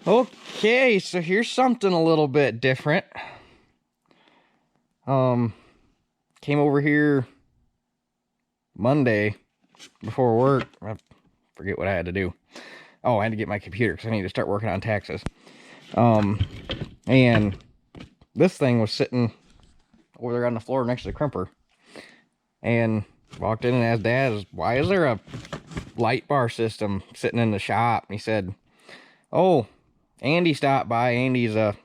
Okay, so here's something a little bit different. Came over here Monday before work. I forget what I had to do. Oh, I had to get my computer because I need to start working on taxes. And this thing was sitting over there on the floor next to the crimper. And walked in and asked Dad, why is there a light bar system sitting in the shop? And he said, oh, Andy stopped by. Andy's a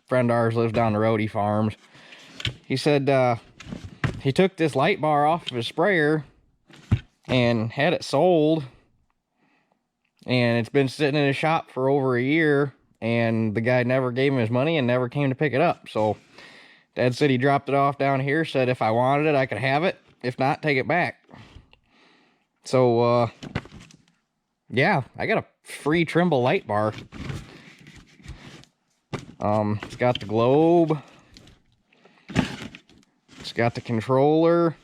friend of ours, lives down the road, he farms. He said he took this light bar off of his sprayer and had it sold, and it's been sitting in his shop for over a year, and the guy never gave him his money and never came to pick it up. So Dad said he dropped it off down here, said if I wanted it I could have it, if not, take it back. So yeah, I got a free Trimble light bar. It's got the globe, it's got the controller,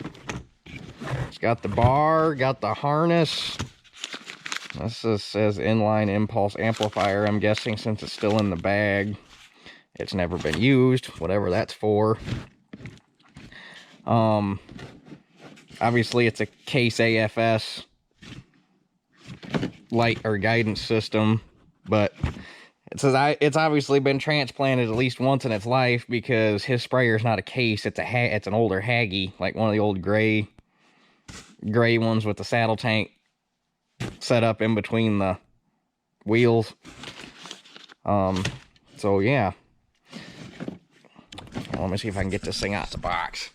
it's got the bar, got the harness. This says inline impulse amplifier. I'm guessing since it's still in the bag, it's never been used, whatever that's for. Obviously it's a Case AFS light or guidance system, but it says it's obviously been transplanted at least once in its life, because his sprayer is not a Case, it's an older Hagie, like one of the old gray ones with the saddle tank set up in between the wheels. So yeah, let me see if I can get this thing out the box.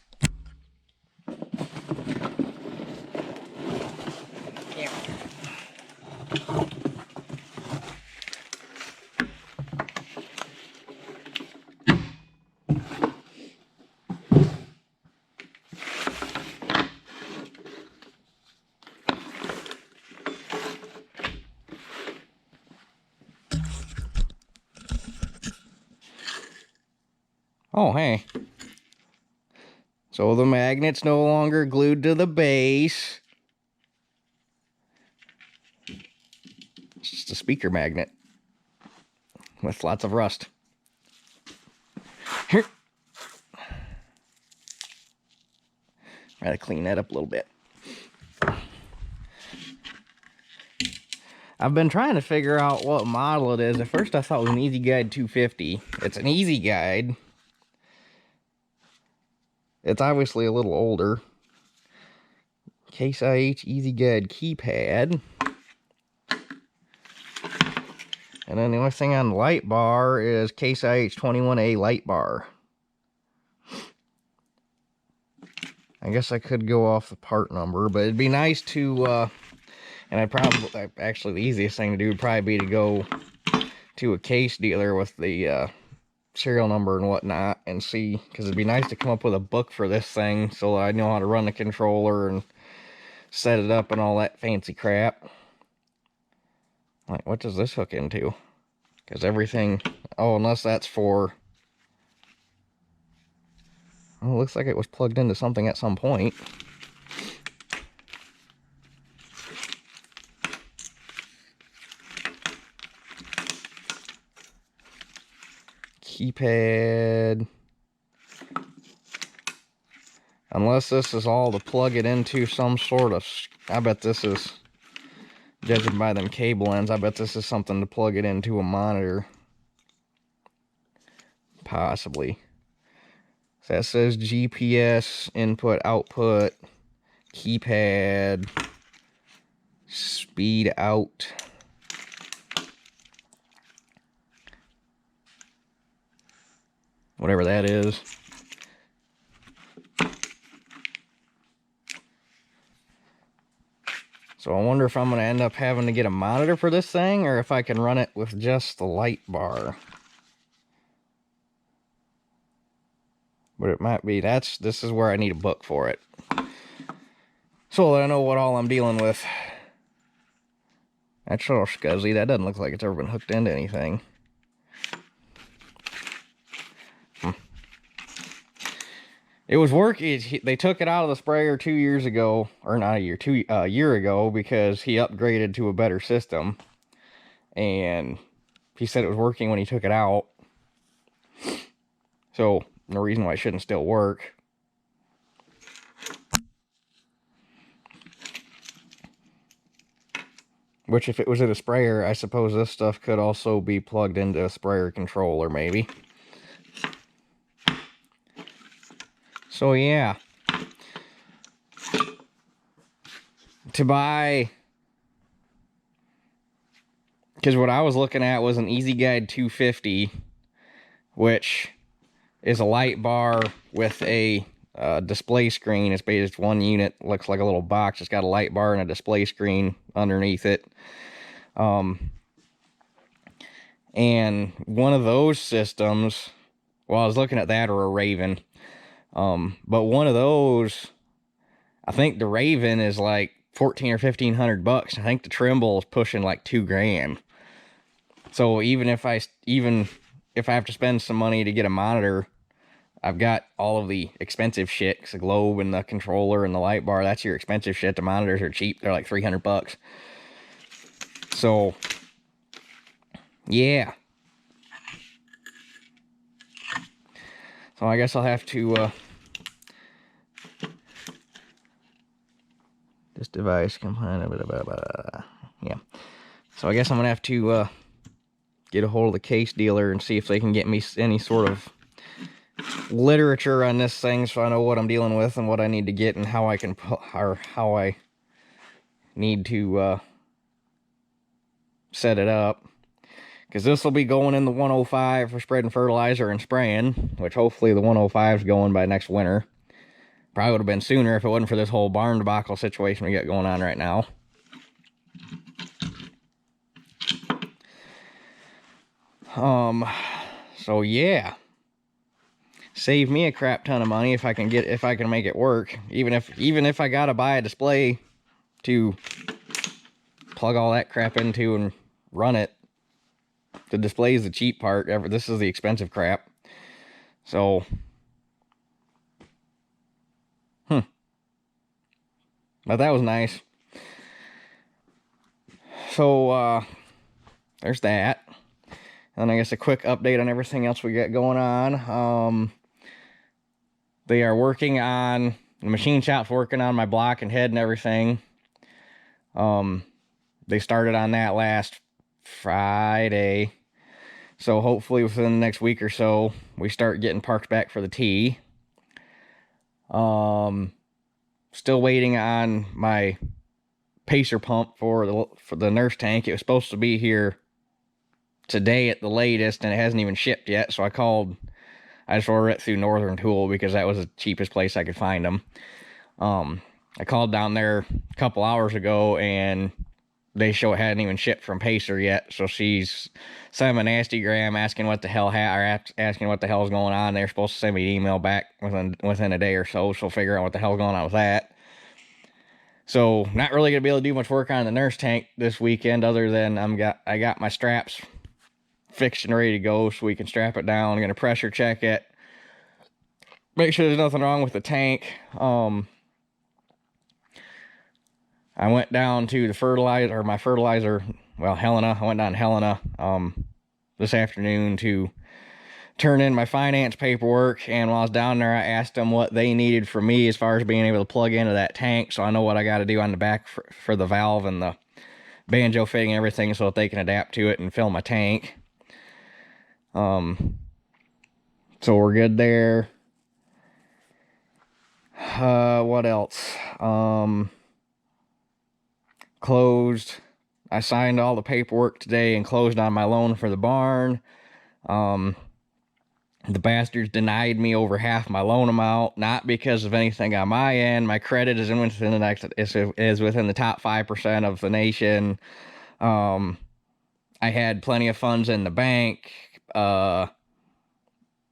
Oh, hey. So the magnet's no longer glued to the base. It's just a speaker magnet with lots of rust. Here. Gotta clean that up a little bit. I've been trying to figure out what model it is. At first I thought it was an Easy Guide 250. It's an Easy Guide. It's obviously a little older. Case IH Easy Guide keypad. And then the only thing on the light bar is Case IH 21A light bar. I guess I could go off the part number, but it'd be nice to, and actually the easiest thing to do would probably be to go to a Case dealer with the serial number and whatnot and see, because it'd be nice to come up with a book for this thing so I know how to run the controller and set it up and all that fancy crap. Like, what does this hook into? Because everything, oh, unless that's for, well, it looks like it was plugged into something at some point. Keypad. Unless this is all to plug it into some sort of, I bet this is, judging by them cable ends, I bet this is something to plug it into a monitor. Possibly. So that says GPS, input, output, keypad, speed out. Whatever that is. So I wonder if I'm going to end up having to get a monitor for this thing, or if I can run it with just the light bar. But it might be, this is where I need a book for it. So that I know what all I'm dealing with. That's a little scuzzy. That doesn't look like it's ever been hooked into anything. It was working. They took it out of the sprayer 2 years ago, or not a year ago, because he upgraded to a better system. And he said it was working when he took it out. So, no reason why it shouldn't still work. Which, if it was in a sprayer, I suppose this stuff could also be plugged into a sprayer controller, maybe. So, yeah. To buy... Because what I was looking at was an Easy Guide 250, which is a light bar with a display screen. It's basically one unit, looks like a little box. It's got a light bar and a display screen underneath it. And one of those systems, well, I was looking at that or a Raven. But one of those, I think the Raven is like 14 or 1500 bucks. I think the Trimble is pushing like $2,000. So even if I have to spend some money to get a monitor, I've got all of the expensive shit. The globe and the controller and the light bar, that's your expensive shit. The monitors are cheap. They're like 300 bucks. So, yeah. So I guess I'll have to, this device can find yeah. So I guess I'm going to have to, get a hold of the case dealer and see if they can get me any sort of literature on this thing, so I know what I'm dealing with and what I need to get and how I can or how I need to set it up, because this will be going in the 105 for spreading fertilizer and spraying, which hopefully the 105 is going by next winter. Probably would have been sooner if it wasn't for this whole barn debacle situation we got going on right now. So yeah, save me a crap ton of money if I can make it work. Even if I gotta buy a display to plug all that crap into and run it. The display is the cheap part. This is the expensive crap. So, but that was nice. So, there's that. And I guess a quick update on everything else we got going on. They are working on, the machine shop's working on my block and head and everything. They started on that last Friday. So hopefully within the next week or so, we start getting parked back for the tee. Still waiting on my pacer pump for the nurse tank. It was supposed to be here today at the latest, and it hasn't even shipped yet. So I just ordered it through Northern Tool because that was the cheapest place I could find them. I called down there a couple hours ago, and they show it hadn't even shipped from Pacer yet. So she's sent them a nasty gram asking what the hell asking what the hell's going on. They're supposed to send me an email back within a day or so. So figure out what the hell's going on with that. So not really gonna be able to do much work on the nurse tank this weekend, other than I got my straps fixed and ready to go, so we can strap it down. I'm gonna pressure check it, make sure there's nothing wrong with the tank. I went down to the fertilizer, well, Helena. I went down to Helena this afternoon to turn in my finance paperwork, and while I was down there, I asked them what they needed from me as far as being able to plug into that tank, so I know what I got to do on the back for the valve and the banjo fitting and everything, so that they can adapt to it and fill my tank. So we're good there. What else? Closed. I signed all the paperwork today and closed on my loan for the barn. The bastards denied me over half my loan amount, not because of anything on my end. My credit is within the top 5% of the nation. I had plenty of funds in the bank. My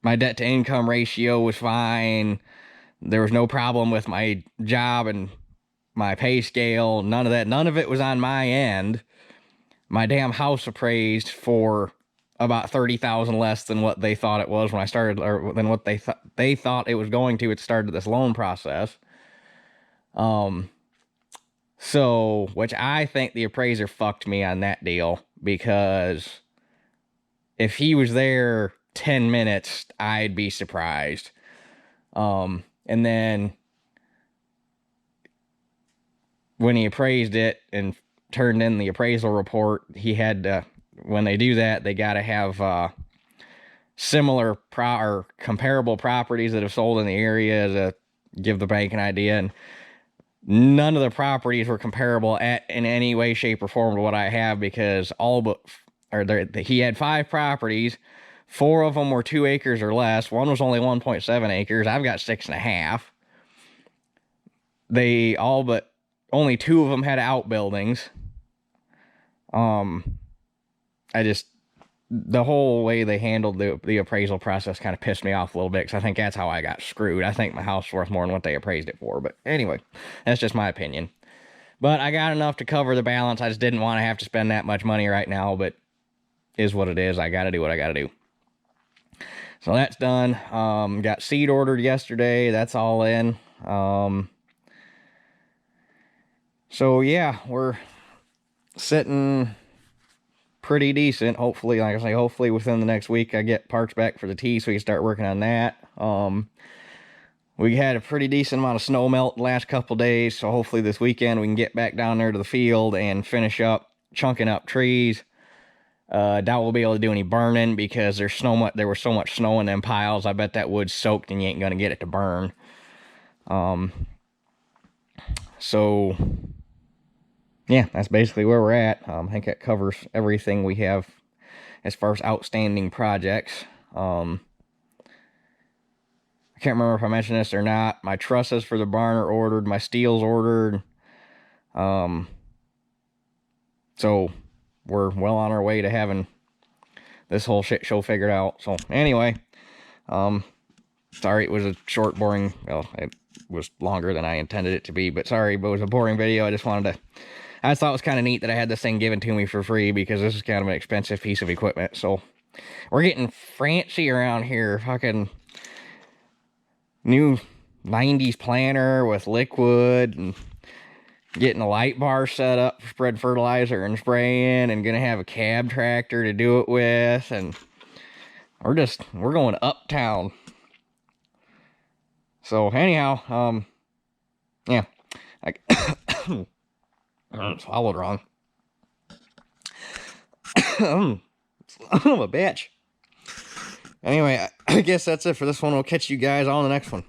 debt to income ratio was fine. There was no problem with my job and my pay scale. None of that. None of it was on my end. My damn house appraised for about $30,000 less than what they thought it was when I started, or than what they thought it was going to at the start of this loan process. So, which I think the appraiser fucked me on that deal, because if he was there 10 minutes, I'd be surprised. And then when he appraised it and turned in the appraisal report, he had to, when they do that, they got to have similar or comparable properties that have sold in the area to give the bank an idea. And none of the properties were comparable in any way, shape, or form to what I have, because he had 5 properties. 4 of them were 2 acres or less. One was only 1.7 acres. I've got 6.5. They all but only 2 of them had outbuildings. The whole way they handled the appraisal process kind of pissed me off a little bit, because I think that's how I got screwed. I think my house is worth more than what they appraised it for. But anyway, that's just my opinion. But I got enough to cover the balance. I just didn't want to have to spend that much money right now, but is what it is. I got to do what I got to do. So that's done. Got seed ordered yesterday. That's all in. So yeah, we're sitting pretty decent. Hopefully, like I say, hopefully within the next week I get parts back for the tea so we can start working on that. We had a pretty decent amount of snow melt the last couple days, so hopefully this weekend we can get back down there to the field and finish up chunking up trees. Doubt we'll be able to do any burning because there was so much snow in them piles. I bet that wood's soaked and you ain't gonna get it to burn. So yeah, that's basically where we're at. I think that covers everything we have as far as outstanding projects. I can't remember if I mentioned this or not. My trusses for the barn are ordered. My steel's ordered. So we're well on our way to having this whole shit show figured out. So anyway, sorry it was a short, boring, well, it was longer than I intended it to be, but sorry, but it was a boring video. I just thought it was kind of neat that I had this thing given to me for free, because this is kind of an expensive piece of equipment. So we're getting fancy around here. Fucking new 90s planter with liquid, and getting a light bar set up for spread fertilizer and spraying, and gonna have a cab tractor to do it with, and we're going uptown. So anyhow, yeah, I swallowed wrong. Son of a bitch. Anyway, I guess that's it for this one. We'll catch you guys on the next one.